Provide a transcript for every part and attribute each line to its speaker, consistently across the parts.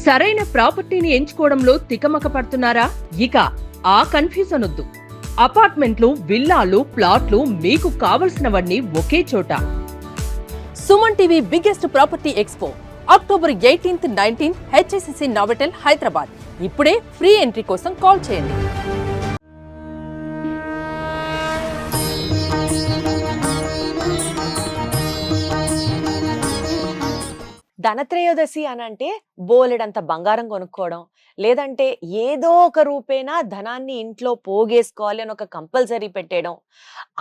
Speaker 1: సరైన ప్రాపర్టీని ఎంచుకోవడంలో తికమక పడుతున్నారా? ఇక ఆ కన్ఫ్యూజన్ వద్దు. అపార్ట్మెంట్లు, విల్లాలు, ప్లాట్లు మీకు కావలసినవన్నీ ఒకే చోట. Suman TV biggest property expo October 18th, 19th HSCC నావటెల్, Hyderabad. ఇప్పుడే ఫ్రీ ఎంట్రీ కోసం కాల్ చేయండి.
Speaker 2: ధనత్రయోదశి అని అంటే బోలెడంత బంగారం కొనుక్కోవడం, లేదంటే ఏదో ఒక రూపేణా ధనాన్ని ఇంట్లో పోగేసుకోవాలి అని ఒక కంపల్సరీ పెట్టేయడం.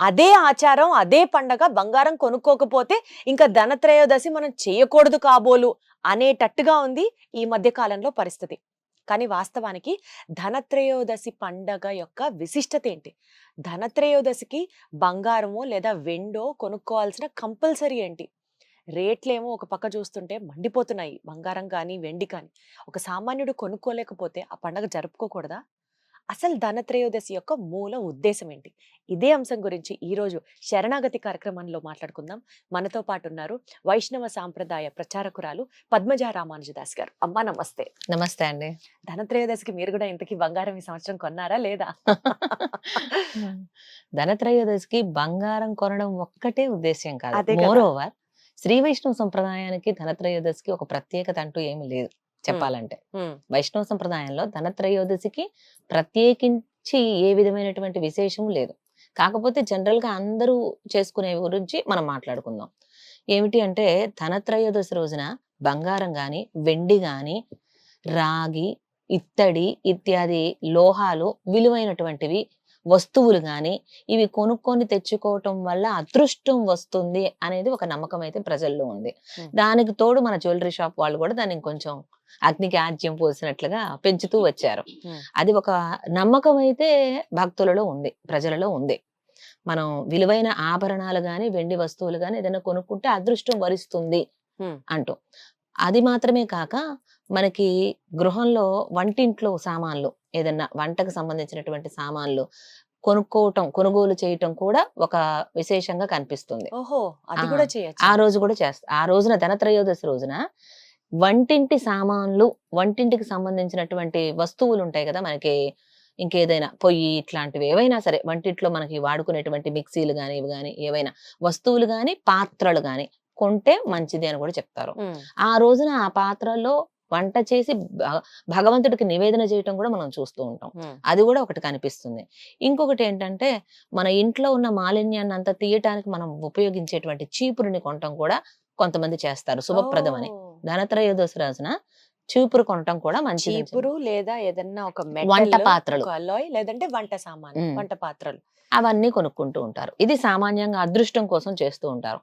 Speaker 2: అదే ఆచారం, అదే పండగ. బంగారం కొనుక్కోకపోతే ఇంకా ధనత్రయోదశి మనం చేయకూడదు కాబోలు అనేటట్టుగా ఉంది ఈ మధ్య కాలంలో పరిస్థితి. కానీ వాస్తవానికి ధనత్రయోదశి పండగ యొక్క విశిష్టత ఏంటి? ధనత్రయోదశికి బంగారమో లేదా వెండో కొనుక్కోవాల్సిన కంపల్సరీ ఏంటి? రేట్లేమో ఒక పక్క చూస్తుంటే మండిపోతున్నాయి. బంగారం కానీ, వెండి కానీ. ఒక సామాన్యుడు కొనుక్కోలేకపోతే ఆ పండగ జరుపుకోకూడదా? అసలు ధనత్రయోదశి యొక్క మూల ఉద్దేశం ఏంటి? ఇదే అంశం గురించి ఈరోజు శరణాగతి కార్యక్రమంలో మాట్లాడుకుందాం. మనతో పాటు ఉన్నారు వైష్ణవ సాంప్రదాయ ప్రచారకురాలు పద్మజ రామానుజదాస్ గారు. అమ్మా నమస్తే.
Speaker 3: నమస్తే అండి.
Speaker 2: ధనత్రయోదశికి మీరు కూడా ఇంతకీ బంగారం ఈ సంవత్సరం కొన్నారా లేదా?
Speaker 3: ధనత్రయోదశికి బంగారం కొనడం ఒక్కటే ఉద్దేశ్యం కాదు.
Speaker 2: అదే కదా.
Speaker 3: మోర్ ఓవర్ శ్రీ వైష్ణవ సంప్రదాయానికి ధనత్రయోదశికి ఒక ప్రత్యేకత అంటూ ఏమి లేదు చెప్పాలంటే. వైష్ణవ సంప్రదాయంలో ధనత్రయోదశికి ప్రత్యేకించి ఏ విధమైనటువంటి విశేషం లేదు. కాకపోతే జనరల్ గా అందరూ చేసుకునే గురించి మనం మాట్లాడుకుందాం. ఏమిటి అంటే ధనత్రయోదశి రోజున బంగారం గాని, వెండి గాని, రాగి, ఇత్తడి ఇత్యాది లోహాలు, విలువైనటువంటివి వస్తువులు గాని ఇవి కొనుక్కొని తెచ్చుకోవటం వల్ల అదృష్టం వస్తుంది అనేది ఒక నమ్మకం అయితే ప్రజల్లో ఉంది. దానికి తోడు మన జ్యువెలరీ షాప్ వాళ్ళు కూడా దాన్ని కొంచెం అగ్నికి ఆజ్యం పోసినట్లుగా పెంచుతూ వచ్చారు. అది ఒక నమ్మకం అయితే భక్తులలో ఉంది, ప్రజలలో ఉంది. మనం విలువైన ఆభరణాలు గాని, వెండి వస్తువులు గాని ఏదైనా కొనుక్కుంటే అదృష్టం వరిస్తుంది అంటూ. అది మాత్రమే కాక మనకి గృహంలో వంటింట్లో సామాన్లు, ఏదన్నా వంటకు సంబంధించినటువంటి సామాన్లు కొనుగోలు చేయటం కూడా ఒక విశేషంగా కనిపిస్తుంది.
Speaker 2: ఓహో, అది కూడా చేయొచ్చు.
Speaker 3: ఆ రోజు కూడా చేస్తా. ఆ రోజున ధనత్రయోదశి రోజున వంటింటి సామాన్లు, వంటింటికి సంబంధించినటువంటి వస్తువులు ఉంటాయి కదా మనకి, ఇంకేదైనా పొయ్యి ఇట్లాంటివి ఏవైనా సరే వంటింట్లో మనకి వాడుకునేటువంటి మిక్సీలు గాని, ఇవి గాని ఏవైనా వస్తువులు గాని, పాత్రలు గాని కొంటే మంచిది అని కూడా చెప్తారు. ఆ రోజున ఆ పాత్రల్లో వంట చేసి భగవంతుడికి నివేదన చేయటం కూడా మనం చూస్తూ ఉంటాం. అది కూడా ఒకటి కనిపిస్తుంది. ఇంకొకటి ఏంటంటే మన ఇంట్లో ఉన్న మాలిన్యాన్ని అంతా తీయటానికి మనం ఉపయోగించేటువంటి చీపురుని కొనటం కూడా కొంతమంది చేస్తారు శుభప్రదమని. ధనత్రయోదశి రోజున చీపురు కొనటం కూడా మంచిది.
Speaker 2: చీపురు లేదా ఏదన్నా ఒక
Speaker 3: వంట పాత్రలు,
Speaker 2: అలాయ్ లేదంటే వంట సామాన్, వంట పాత్రలు
Speaker 3: అవన్నీ కొనుక్కుంటూ ఉంటారు. ఇది సామాన్యంగా అదృష్టం కోసం చేస్తూ ఉంటారు.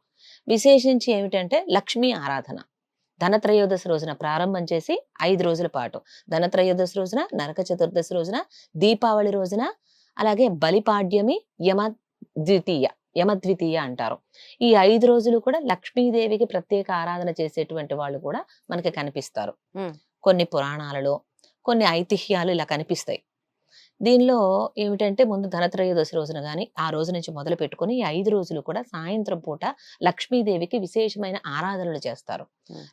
Speaker 3: విశేషించి ఏమిటంటే లక్ష్మీ ఆరాధన. ధనత్రయోదశి రోజున ప్రారంభం చేసి 5 రోజుల పాటు, ధనత్రయోదశి రోజున, నరక చతుర్దశి రోజున, దీపావళి రోజున, అలాగే బలిపాడ్యమి, యమద్వితీయ అంటారు. ఈ 5 రోజులు కూడా లక్ష్మీదేవికి ప్రత్యేక ఆరాధన చేసేటువంటి వాళ్ళు కూడా మనకి కనిపిస్తారు. కొన్ని పురాణాలలో కొన్ని ఐతిహ్యాలు ఇలా కనిపిస్తాయి. దీనిలో ఏమిటంటే ముందు ధనత్రయోదశి రోజున గాని ఆ రోజు నుంచి మొదలు పెట్టుకుని ఈ 5 రోజులు కూడా సాయంత్రం పూట లక్ష్మీదేవికి విశేషమైన ఆరాధనలు చేస్తారు.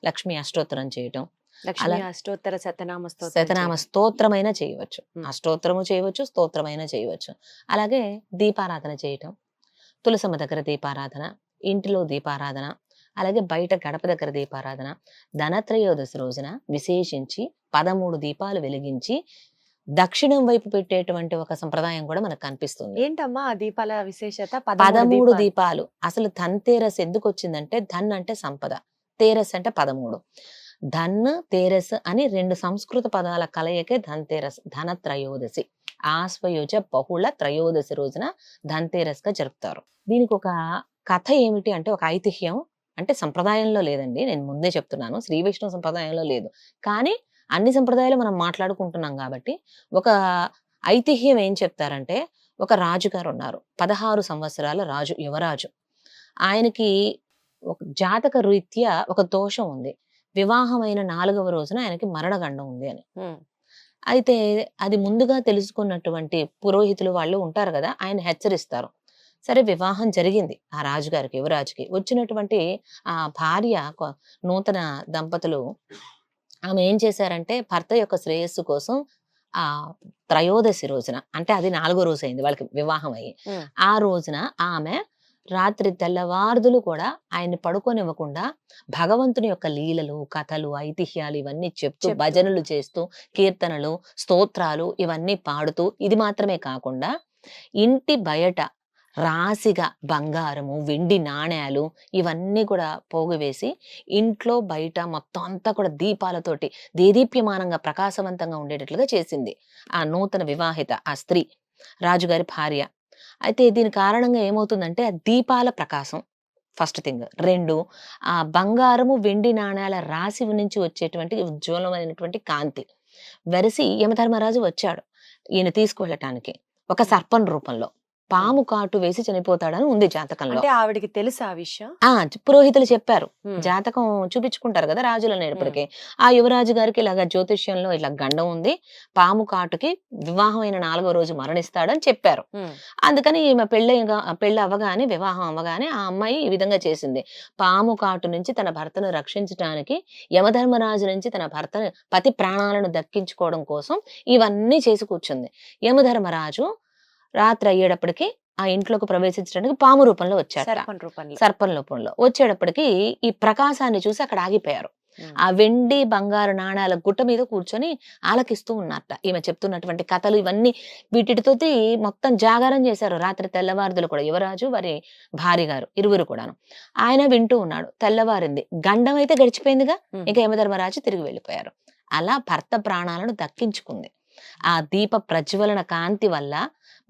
Speaker 3: లక్ష్మీ అష్టోత్తరం చేయటం,
Speaker 2: అష్టోత్తర
Speaker 3: శతనామ స్తోత్రమైనా చేయవచ్చు, అష్టోత్తరము చేయవచ్చు, స్తోత్రమైనా చేయవచ్చు. అలాగే దీపారాధన చేయటం, తులసమ్మ దగ్గర దీపారాధన, ఇంటిలో దీపారాధన, అలాగే బయట గడప దగ్గర దీపారాధన. ధనత్రయోదశి రోజున విశేషించి 13 దీపాలు వెలిగించి దక్షిణం వైపు పెట్టేటువంటి ఒక సంప్రదాయం కూడా మనకు కనిపిస్తుంది.
Speaker 2: ఏంటమ్మా ఆ దీపాల విశేషత?
Speaker 3: 13 దీపాలు. అసలు ధన్తేరస్ ఎందుకు వచ్చిందంటే, ధన్ అంటే సంపద, తేరస్ అంటే 13. ధన్, తేరస్ అని 2 సంస్కృత పదాల కలయికే ధన్తేరస్, ధనత్రయోదశి. ఆశ్వయుజ బహుళ త్రయోదశి రోజున ధన్తేరస్ గా జరుపుతారు. దీనికి ఒక కథ ఏమిటి అంటే, ఒక ఐతిహ్యం అంటే సంప్రదాయంలో లేదండి, నేను ముందే చెప్తున్నాను, శ్రీ వైష్ణవ సంప్రదాయంలో లేదు. కానీ అన్ని సంప్రదాయాలు మనం మాట్లాడుకుంటున్నాం కాబట్టి ఒక ఐతిహ్యం ఏం చెప్తారంటే, ఒక రాజుగారు ఉన్నారు, 16 సంవత్సరాల రాజు, యువరాజు. ఆయనకి ఒక జాతక రీత్యా ఒక దోషం ఉంది. వివాహమైన 4వ రోజున ఆయనకి మరణగండం ఉంది అని. అయితే అది ముందుగా తెలుసుకున్నటువంటి పురోహితులు వాళ్ళు ఉంటారు కదా, ఆయన హెచ్చరిస్తారు. సరే వివాహం జరిగింది ఆ రాజుగారికి, యువరాజుకి. వచ్చినటువంటి ఆ భార్య, నూతన దంపతులు ఆమె ఏం చేశారంటే భర్త యొక్క శ్రేయస్సు కోసం ఆ త్రయోదశి రోజున, అంటే అది 4వ రోజు అయింది వాళ్ళకి వివాహం అయ్యి.
Speaker 2: ఉమ్.
Speaker 3: ఆ రోజున ఆమె రాత్రి తెల్లవార్దులు కూడా ఆయన్ని పడుకోనివ్వకుండా భగవంతుని యొక్క లీలలు, కథలు, ఐతిహ్యాలు ఇవన్నీ చెప్తూ,
Speaker 2: చెప్తూ.
Speaker 3: భజనలు చేస్తూ, కీర్తనలు, స్తోత్రాలు ఇవన్నీ పాడుతూ, ఇది మాత్రమే కాకుండా ఇంటి బయట రాశిగా బంగారము, వెండి నాణేలు ఇవన్నీ కూడా పోగువేసి ఇంట్లో బయట మొత్తం అంతా కూడా దీపాలతోటి దేదీప్యమానంగా ప్రకాశవంతంగా ఉండేటట్లుగా చేసింది ఆ నూతన వివాహిత ఆ స్త్రీ, రాజుగారి భార్య. అయితే దీని కారణంగా ఏమవుతుందంటే ఆ దీపాల ప్రకాశం ఫస్ట్ థింగ్. 2 ఆ బంగారము, వెండి నాణేల రాశి నుంచి వచ్చేటువంటి ఉజ్వలమైనటువంటి కాంతి. వెరసి యమధర్మరాజు వచ్చాడు ఈయన తీసుకువెళ్ళటానికి ఒక సర్పం రూపంలో. పాము కాటు వేసి చనిపోతాడని ఉంది జాతకంలో.
Speaker 2: అంటే ఆవిడకి తెలుసా ఆ విషయం?
Speaker 3: పురోహితులు చెప్పారు.
Speaker 2: ఉమ్.
Speaker 3: జాతకం చూపించుకుంటారు కదా రాజులు అనేటప్పటికి. ఆ యువరాజు గారికి ఇలాగ జ్యోతిష్యంలో ఇలా గండం ఉంది, పాము కాటుకి వివాహం అయిన 4వ రోజు మరణిస్తాడని చెప్పారు.
Speaker 2: ఉమ్.
Speaker 3: అందుకని ఈమె పెళ్ళి అవ్వగానే, వివాహం అవ్వగానే ఆ అమ్మాయి ఈ విధంగా చేసింది. పాము కాటు నుంచి తన భర్తను రక్షించడానికి, యమధర్మరాజు నుంచి తన పతి ప్రాణాలను దక్కించుకోవడం కోసం ఇవన్నీ చేసి కూర్చుంది. యమధర్మరాజు రాత్రి అయ్యేటప్పటికి ఆ ఇంట్లోకి ప్రవేశించడానికి పాము రూపంలో వచ్చాట.
Speaker 2: సర్పం రూపంలో.
Speaker 3: సర్పం రూపంలో వచ్చేటప్పటికి ఈ ప్రకాశాన్ని చూసి అక్కడ ఆగిపోయారు.
Speaker 2: ఉమ్.
Speaker 3: ఆ వెండి బంగారు నాణాల గుట్ట మీద కూర్చొని ఆలకిస్తూ ఉన్నట్ట ఈమె చెప్తున్నటువంటి కథలు ఇవన్నీ. వీటితోటి మొత్తం జాగారం చేశారు రాత్రి తెల్లవారుదులు కూడా, యువరాజు వారి భార్య గారు ఇరువురు కూడాను. ఆయన వింటూ ఉన్నాడు. తెల్లవారింది, గండం అయితే గడిచిపోయిందిగా,
Speaker 2: ఉమ్.
Speaker 3: ఇంకా యమధర్మరాజు తిరిగి వెళ్ళిపోయారు. అలా భర్త ప్రాణాలను దక్కించుకుంది. ఆ దీప ప్రజ్వలన కాంతి వల్ల,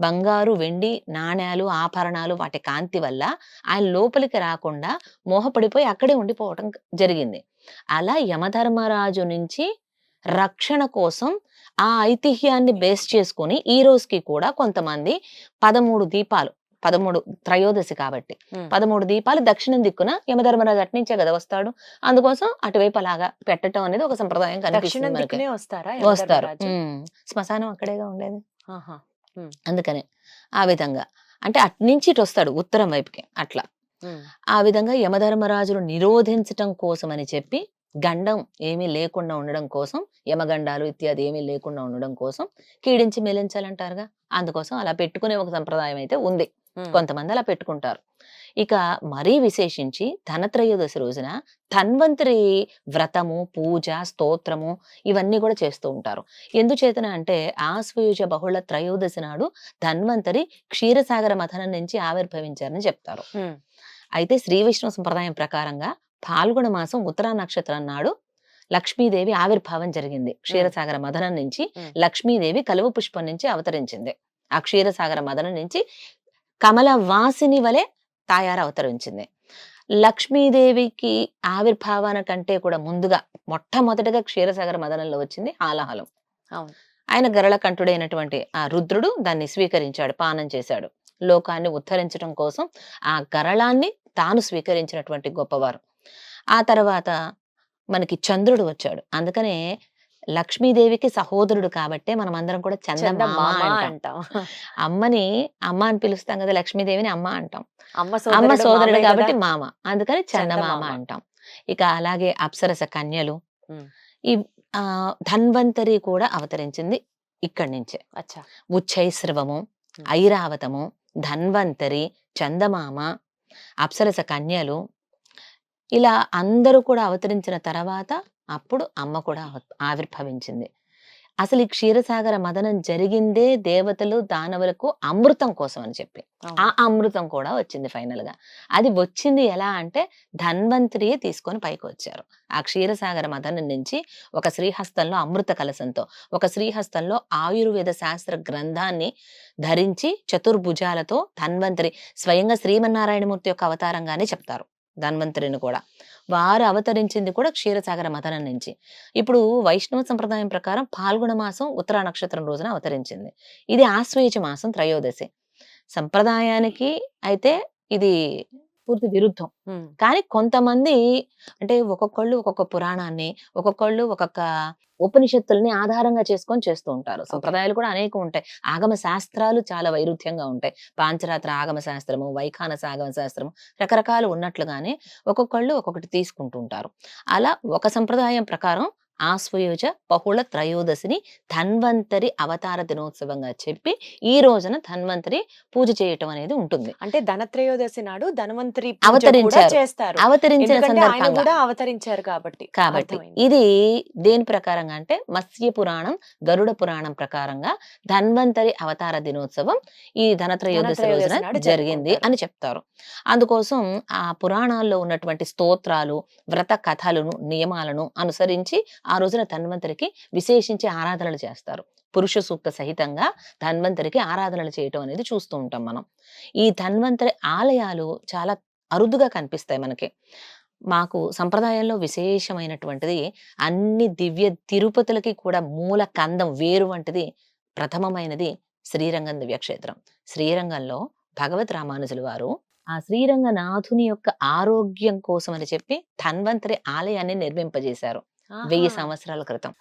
Speaker 3: బంగారు, వెండి నాణేలు, ఆభరణాలు వాటి కాంతి వల్ల ఆయన లోపలికి రాకుండా మోహపడిపోయి అక్కడే ఉండిపోవటం జరిగింది. అలా యమధర్మరాజు నుంచి రక్షణ కోసం ఆ ఐతిహ్యాన్ని బేస్ చేసుకొని ఈ రోజుకి కూడా కొంతమంది 13 దీపాలు, 13 త్రయోదశి కాబట్టి
Speaker 2: ఉమ్.
Speaker 3: 13 దీపాలు దక్షిణం దిక్కున యమధర్మరాజు అట్నుంచే కదా వస్తాడు. అందుకోసం అటువైపు అలాగా పెట్టడం అనేది ఒక సంప్రదాయం
Speaker 2: దక్షిణం
Speaker 3: కనిపిస్తుంది మనకి.
Speaker 2: దిక్కునే వస్తారా
Speaker 3: వస్తారు.
Speaker 2: యమధర్మరాజు?
Speaker 3: శ్మశానం అక్కడేగా ఉండేది.
Speaker 2: ఆహా.
Speaker 3: అందుకనే ఆ విధంగా, అంటే అట్నుంచి ఇటు వస్తాడు ఉత్తరం వైపుకి అట్లా.
Speaker 2: ఉమ్.
Speaker 3: ఆ విధంగా యమధర్మరాజును నిరోధించటం కోసం అని చెప్పి, గండం ఏమీ లేకుండా ఉండడం కోసం, యమగండాలు ఇత్యాది ఏమీ లేకుండా ఉండడం కోసం కీడించి మెలించాలంటారుగా, అందుకోసం అలా పెట్టుకునే ఒక సంప్రదాయం అయితే ఉంది.
Speaker 2: ఉమ్.
Speaker 3: కొంతమంది అలా పెట్టుకుంటారు. ఇక మరీ విశేషించి ధనత్రయోదశి రోజున ధన్వంతరి వ్రతము, పూజ, స్తోత్రము ఇవన్నీ కూడా చేస్తూ ఉంటారు. ఎందుచేతన అంటే ఆశ్వయుజ బహుళ త్రయోదశి నాడు ధన్వంతరి క్షీరసాగర మథనం నుంచి ఆవిర్భవించారని చెప్తారు.
Speaker 2: ఉమ్.
Speaker 3: అయితే శ్రీ విష్ణు సంప్రదాయం ప్రకారంగా ఫాల్గుణ మాసం ఉత్తరా నక్షత్రం నాడు లక్ష్మీదేవి ఆవిర్భావం జరిగింది. క్షీరసాగర మదనం నుంచి లక్ష్మీదేవి కలువ పుష్పం నుంచి అవతరించింది. ఆ క్షీరసాగర మదనం నుంచి కమల వాసిని వలె తాయారు అవతరించింది. లక్ష్మీదేవికి ఆవిర్భావానికంటే కూడా ముందుగా మొట్టమొదటిగా క్షీరసాగర మదనంలో వచ్చింది హాలాహలం.
Speaker 2: అవును.
Speaker 3: ఆయన గరళ కంఠుడైనటువంటి ఆ రుద్రుడు దాన్ని స్వీకరించాడు, పానం చేశాడు. లోకాన్ని ఉద్ధరించడం కోసం ఆ గరళాన్ని తాను స్వీకరించినటువంటి గొప్పవారు. ఆ తర్వాత మనకి చంద్రుడు వచ్చాడు. అందుకనే లక్ష్మీదేవికి సహోదరుడు కాబట్టే మనం అందరం కూడా చందమామ
Speaker 2: చందమామ
Speaker 3: అంటాం.
Speaker 2: అంటాం.
Speaker 3: అమ్మని అమ్మ అని పిలుస్తాం కదా, లక్ష్మీదేవిని అమ్మ అంటాం.
Speaker 2: అమ్మ
Speaker 3: అమ్మ
Speaker 2: సోదరుడు
Speaker 3: సోదరుడు
Speaker 2: మామే
Speaker 3: కాబట్టి
Speaker 2: కదా.
Speaker 3: మామ, అందుకని చందమామ
Speaker 2: చందమామ.
Speaker 3: అంటాం. ఇక అలాగే అప్సరస కన్యలు,
Speaker 2: ఉమ్.
Speaker 3: ఈ ధన్వంతరి కూడా అవతరించింది ఇక్కడి నుంచే.
Speaker 2: అచ్చా.
Speaker 3: ఉచ్చైశ్రవము, ఐరావతము, ధన్వంతరి, చందమామ, అప్సరస కన్యలు ఇలా అందరూ కూడా అవతరించిన తర్వాత అప్పుడు అమ్మ కూడా ఆవిర్భవించింది. అసలు ఈ క్షీరసాగర మదనం జరిగిందే దేవతలు దానవులకు అమృతం కోసం అని చెప్పి. ఆ అమృతం కూడా వచ్చింది ఫైనల్ గా. అది వచ్చింది ఎలా అంటే ధన్వంతరియే తీసుకొని పైకి వచ్చారు. ఆ క్షీరసాగర మదనం నుంచి ఒక శ్రీహస్తంలో అమృత కలశంతో, ఒక శ్రీహస్తంలో ఆయుర్వేద శాస్త్ర గ్రంథాన్ని ధరించి చతుర్భుజాలతో ధన్వంతరి, స్వయంగా శ్రీమన్నారాయణమూర్తి యొక్క అవతారంగానే చెప్తారు ధన్వంతరిని కూడా. వారు అవతరించింది కూడా క్షీరసాగర మదనం నుంచి. ఇప్పుడు వైష్ణవ సంప్రదాయం ప్రకారం ఫాల్గుణ మాసం ఉత్తరా నక్షత్రం రోజున అవతరించింది. ఇది ఆశ్వయుజ మాసం త్రయోదశి. సంప్రదాయానికి అయితే ఇది పూర్తి విరుద్ధం. కానీ కొంతమంది అంటే ఒక్కొక్కళ్ళు ఒక్కొక్క పురాణాన్ని, ఒక్కొక్కళ్ళు ఒక్కొక్క ఉపనిషత్తుల్ని ఆధారంగా చేసుకొని చేస్తూ ఉంటారు. సంప్రదాయాలు కూడా అనేకం ఉంటాయి. ఆగమ శాస్త్రాలు చాలా వైరుధ్యంగా ఉంటాయి. పాంచరాత్ర ఆగమ శాస్త్రము, వైఖానస ఆగమ శాస్త్రము రకరకాలు ఉన్నట్లుగానే ఒక్కొక్కళ్ళు ఒక్కొక్కటి తీసుకుంటూ ఉంటారు. అలా ఒక సంప్రదాయం ప్రకారం ఆశ్వయుజ బహుళ త్రయోదశిని ధన్వంతరి అవతార దినోత్సవంగా చెప్పి ఈ రోజున ధన్వంతరి పూజ చేయటం అనేది ఉంటుంది.
Speaker 2: అంటే ధనత్రయోదశి నాడు ధన్వంతరి పూజ కూడా
Speaker 3: అవతరించారు.
Speaker 2: చేస్తారు.
Speaker 3: అవతరించిన
Speaker 2: ఎందుకంటే ఆయన
Speaker 3: సందర్భంగా
Speaker 2: కూడా అవతరించారు కాబట్టి. అర్థమైంది.
Speaker 3: ఇది దేని ప్రకారంగా అంటే మత్స్య పురాణం, గరుడ పురాణం ప్రకారంగా ధన్వంతరి అవతార దినోత్సవం ఈ ధనత్రయోదశి
Speaker 2: ధనత్రయోదశి
Speaker 3: రోజున
Speaker 2: నాడు
Speaker 3: జరిగింది
Speaker 2: జరుపుకుంటారు.
Speaker 3: అని చెప్తారు. అందుకోసం ఆ పురాణాల్లో ఉన్నటువంటి స్తోత్రాలు, వ్రత కథలను, నియమాలను అనుసరించి ఆ రోజున ధన్వంతరికి విశేషించి ఆరాధనలు చేస్తారు. పురుష సూక్త సహితంగా ధన్వంతరికి ఆరాధనలు చేయటం అనేది చూస్తూ ఉంటాం మనం. ఈ ధన్వంతరి ఆలయాలు చాలా అరుదుగా కనిపిస్తాయి మనకి. మాకు సంప్రదాయంలో విశేషమైనటువంటిది అన్ని దివ్య తిరుపతులకి కూడా మూల కందం వేరు వంటిది ప్రథమమైనది శ్రీరంగం దివ్యక్షేత్రం. శ్రీరంగంలో భగవత్ రామానుజులు వారు ఆ శ్రీరంగనాథుని యొక్క ఆరోగ్యం కోసం అని చెప్పి ధన్వంతరి ఆలయాన్ని నిర్మింపజేశారు 1000 సంవత్సరాల క్రితం.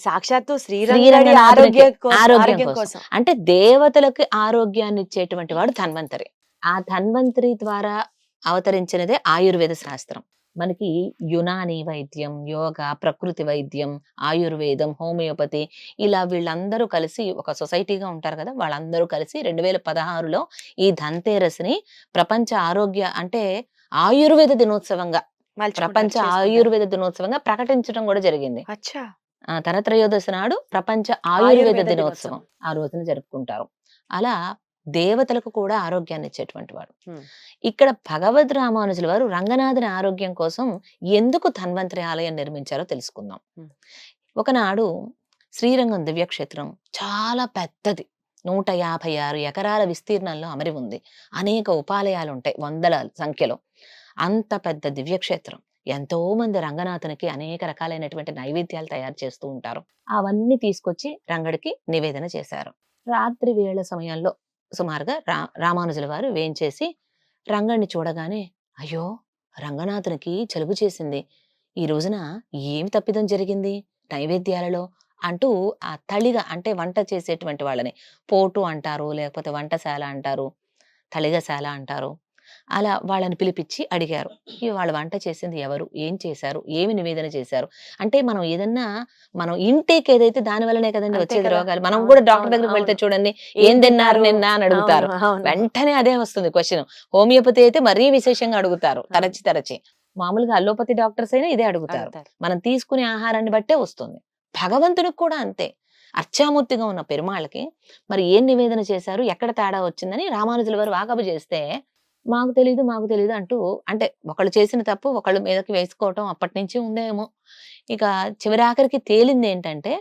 Speaker 2: సాక్షాత్తు
Speaker 3: శ్రీరంగనాథునికి ఆరోగ్యం
Speaker 2: ఆరోగ్యం
Speaker 3: కోసం.
Speaker 2: కోసం.
Speaker 3: అంటే దేవతలకు ఆరోగ్యాన్ని ఇచ్చేటువంటి వాడు ధన్వంతరి. ఆ ధన్వంతరి ద్వారా అవతరించినదే ఆయుర్వేద శాస్త్రం. మనకి యునాని వైద్యం, యోగా, ప్రకృతి వైద్యం, ఆయుర్వేదం, హోమియోపతి ఇలా వీళ్ళందరూ కలిసి ఒక సొసైటీగా ఉంటారు కదా. వాళ్ళందరూ కలిసి 2016లో ఈ ధన్తేరస్ని ప్రపంచ ఆరోగ్య అంటే ఆయుర్వేద దినోత్సవంగా, ప్రపంచ ఆయుర్వేద దినోత్సవంగా ప్రకటించడం కూడా జరిగింది.
Speaker 2: అచ్చా.
Speaker 3: ధనత్రయోదశి నాడు ప్రపంచ ఆయుర్వేద దినోత్సవం ఆ రోజున జరుపుకుంటారు. అలా దేవతలకు కూడా ఆరోగ్యాన్ని ఇచ్చేటువంటి వాడు. ఇక్కడ భగవద్ రామానుజుల వారు రంగనాథుని ఆరోగ్యం కోసం ఎందుకు ధన్వంతరి ఆలయం నిర్మించారో తెలుసుకుందాం. ఒకనాడు శ్రీరంగం దివ్యక్షేత్రం చాలా పెద్దది, 156 ఎకరాల విస్తీర్ణంలో అమరి ఉంది. అనేక ఉపాలయాలు ఉంటాయి వందల సంఖ్యలో. అంత పెద్ద దివ్యక్షేత్రం. ఎంతో మంది రంగనాథునికి అనేక రకాలైనటువంటి నైవేద్యాలు తయారు చేస్తూ ఉంటారు. అవన్నీ తీసుకొచ్చి రంగడికి నివేదన చేశారు. రాత్రి వేళ సమయంలో సుమారుగా రామానుజుల వారు వేంచేసి రంగడిని చూడగానే, అయ్యో రంగనాథునికి జలుబు చేసింది, ఈ రోజున ఏమి తప్పిదం జరిగింది నైవేద్యాలలో అంటూ ఆ తళిగ అంటే వంట చేసేటువంటి వాళ్ళని పోటు అంటారు, లేకపోతే వంటశాల అంటారు, తళిగశాల అంటారు. అలా వాళ్ళని పిలిపించి అడిగారు, వాళ్ళ వంట చేసింది ఎవరు, ఏం చేశారు, ఏమి నివేదన చేశారు. అంటే మనం ఏదన్నా మనం ఇంటేక్ ఏదైతే దాని వల్లనే కదండి వచ్చేది రోగాలు. మనం కూడా డాక్టర్ దగ్గరికి వెళ్తే చూడండి, ఏం తిన్నారు నిన్న అని అడుగుతారు. వెంటనే అదే వస్తుంది క్వశ్చన్. హోమియోపతి అయితే మరీ విశేషంగా అడుగుతారు, తరచి. మామూలుగా అల్లోపతి డాక్టర్స్ అయినా ఇదే అడుగుతారు. మనం తీసుకునే ఆహారాన్ని బట్టే వస్తుంది. భగవంతునికి కూడా అంతే. అర్చామూర్తిగా ఉన్న పెరుమాళ్ళకి మరి ఏం నివేదన చేశారు, ఎక్కడ తేడా వచ్చిందని రామానుజుల వారు వాకబు చేస్తే, మాకు తెలీదు అంటూ, అంటే ఒకళ్ళు చేసిన తప్పు ఒకళ్ళు మీదకి వేసుకోవటం అప్పటి నుంచి ఉందేమో. ఇక చివరాఖరికి తేలింది ఏంటంటే,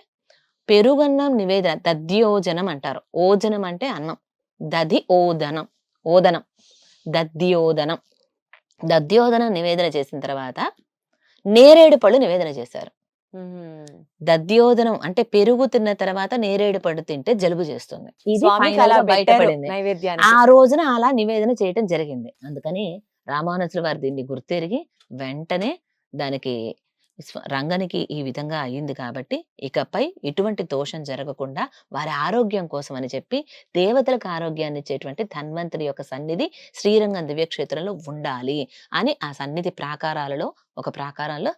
Speaker 3: పెరుగన్నం నివేదన దద్యోజనం అంటారు. ఓజనం అంటే అన్నం, దధి ఓదనం, దద్యోదనం నివేదన చేసిన తర్వాత నేరేడు పళ్ళు నివేదన చేశారు. దద్యోదనం అంటే పెరుగు తిన్న తర్వాత నేరేడు పళ్ళు తింటే జలుబు చేస్తుంది. ఇది బయటపడింది. ఆ రోజున అలా నివేదన చేయటం జరిగింది. అందుకని రామానుజుల వారు దీన్ని గుర్తెరిగి వెంటనే దానికి రంగనికి ఈ విధంగా అయ్యింది కాబట్టి ఇకపై ఇటువంటి దోషం జరగకుండా వారి ఆరోగ్యం కోసం అని చెప్పి దేవతలకు ఆరోగ్యాన్ని ఇచ్చేటువంటి ధన్వంతరి యొక్క సన్నిధి శ్రీరంగం దివ్యక్షేత్రంలో ఉండాలి అని ఆ సన్నిధి ప్రాకారాలలో ఒక ప్రాకారంలో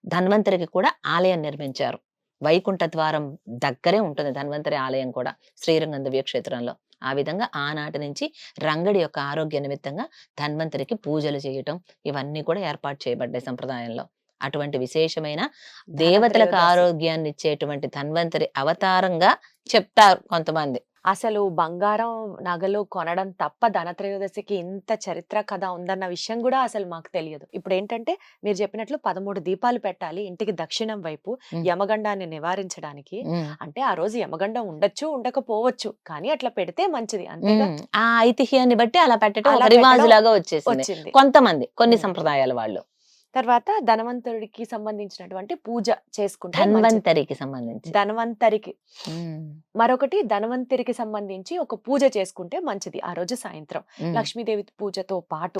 Speaker 3: ధన్వంతరికి కూడా ఆలయం నిర్మించారు. వైకుంఠ ద్వారం దగ్గరే ఉంటుంది ధన్వంతరి ఆలయం కూడా శ్రీరంగం దివ్యక్షేత్రంలో. ఆ విధంగా ఆనాటి నుంచి రంగడి యొక్క ఆరోగ్య నిమిత్తంగా ధన్వంతరికి పూజలు చేయటం ఇవన్నీ కూడా ఏర్పాటు చేయబడ్డాయి సంప్రదాయంలో. అటువంటి విశేషమైన దేవతలకు ఆరోగ్యాన్ని ఇచ్చేటువంటి ధన్వంతరి అవతారంగా చెప్తారు కొంతమంది.
Speaker 2: అసలు బంగారం నగలు కొనడం తప్ప ధనత్రయోదశికి ఇంత చరిత్ర కథ ఉందన్న విషయం కూడా అసలు మాకు తెలియదు. ఇప్పుడు ఏంటంటే మీరు చెప్పినట్లు 13 దీపాలు పెట్టాలి ఇంటికి దక్షిణం వైపు యమగండాన్ని నివారించడానికి. అంటే ఆ రోజు యమగండం ఉండొచ్చు ఉండకపోవచ్చు, కానీ అట్లా పెడితే మంచిది అంతేగా.
Speaker 3: ఆ ఐతిహ్యాన్ని బట్టి అలా పెట్టడం రివాజు లాగా వచ్చేసింది కొంతమంది, కొన్ని సంప్రదాయాల వాళ్ళు.
Speaker 2: తర్వాత ధనవంతరుడికి సంబంధించినటువంటి పూజ చేసుకుంటే ధన్వంతరికి మరొకటి ధన్వంతరికి సంబంధించి ఒక పూజ చేసుకుంటే మంచిది ఆ రోజు సాయంత్రం. లక్ష్మీదేవి పూజతో పాటు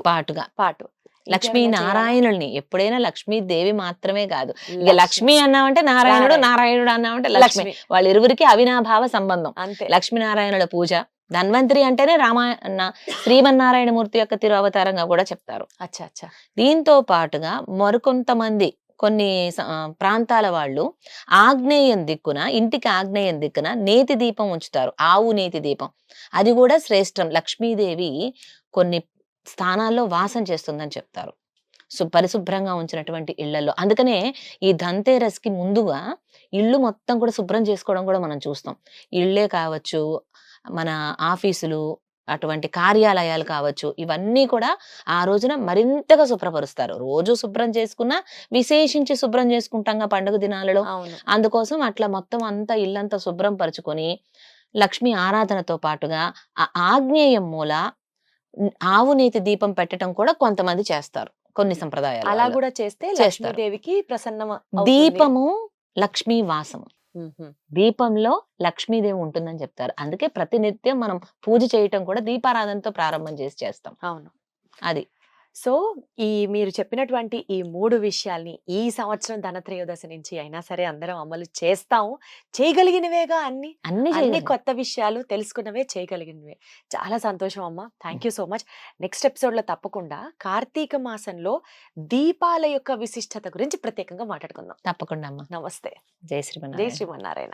Speaker 3: లక్ష్మీనారాయణుల్ని ఎప్పుడైనా లక్ష్మీదేవి మాత్రమే కాదు, ఇక లక్ష్మి అన్నామంటే నారాయణుడు, నారాయణుడు అన్నామంటే లక్ష్మి, వాళ్ళిరువురికి అవినాభావ సంబంధం.
Speaker 2: అంతే.
Speaker 3: లక్ష్మీనారాయణుల పూజ, ధన్వంతరి అంటేనే శ్రీమన్నారాయణమూర్తి యొక్క తిరు అవతారంగా కూడా చెప్తారు.
Speaker 2: అచ్చా.
Speaker 3: దీంతో పాటుగా మరికొంతమంది కొన్ని ప్రాంతాల వాళ్ళు ఆగ్నేయం దిక్కున, ఇంటికి ఆగ్నేయం దిక్కున నేతి దీపం ఉంచుతారు. ఆవు నేతి దీపం. అది కూడా శ్రేష్టం. లక్ష్మీదేవి కొన్ని స్థానాల్లో వాసం చేస్తుందని చెప్తారు. పరిశుభ్రంగా ఉంచినటువంటి ఇళ్లలో. అందుకనే ఈ ధన్తేరస్‌కి ముందుగా ఇల్లు మొత్తం కూడా శుభ్రం చేసుకోవడం కూడా మనం చూస్తాం. ఇళ్ళే కావచ్చు, మన ఆఫీసులు, అటువంటి కార్యాలయాలు కావచ్చు, ఇవన్నీ కూడా ఆ రోజున మరింతగా శుభ్రపరుస్తారు. రోజు శుభ్రం చేసుకున్నా విశేషించి శుభ్రం చేసుకుంటాంగా పండుగ దినాలలో.
Speaker 2: అవును.
Speaker 3: అందుకోసం అట్లా మొత్తం అంతా ఇల్లంతా శుభ్రం పరుచుకొని లక్ష్మీ ఆరాధనతో పాటుగా ఆ ఆగ్నేయం మూల ఆవు నేతి దీపం పెట్టడం కూడా కొంతమంది చేస్తారు. కొన్ని సంప్రదాయాలు
Speaker 2: అలా
Speaker 3: వాళ్ళు.
Speaker 2: కూడా చేస్తే
Speaker 3: చేస్తారు.
Speaker 2: లక్ష్మీదేవికి ప్రసన్నం
Speaker 3: దీపము లక్ష్మీ వాసం.
Speaker 2: అవుతుంది.
Speaker 3: దీపంలో లక్ష్మీదేవి ఉంటుందని చెప్తారు. అందుకే ప్రతినిత్యం మనం పూజ చేయటం కూడా దీపారాధనతో ప్రారంభం చేస్తాం.
Speaker 2: అవును.
Speaker 3: అది.
Speaker 2: సో మీరు చెప్పినటువంటి ఈ 3 విషయాల్ని ఈ సంవత్సరం ధనత్రయోదశి నుంచి అయినా సరే అందరం అమలు చేస్తాము. చేయగలిగినవేగా అన్ని.
Speaker 3: అన్ని
Speaker 2: అన్ని
Speaker 3: చేయాలి.
Speaker 2: కొత్త విషయాలు తెలుసుకున్నవే, చేయగలిగినవే. చాలా సంతోషం అమ్మ. Thank you so much. Next episode లో తప్పకుండా కార్తీక మాసంలో దీపాల యొక్క విశిష్టత గురించి ప్రత్యేకంగా మాట్లాడుకుందాం.
Speaker 3: తప్పకుండా అమ్మా.
Speaker 2: నమస్తే.
Speaker 3: జై
Speaker 2: జై
Speaker 3: శ్రీమన్నారాయణ.
Speaker 2: శ్రీమన్నారాయణ.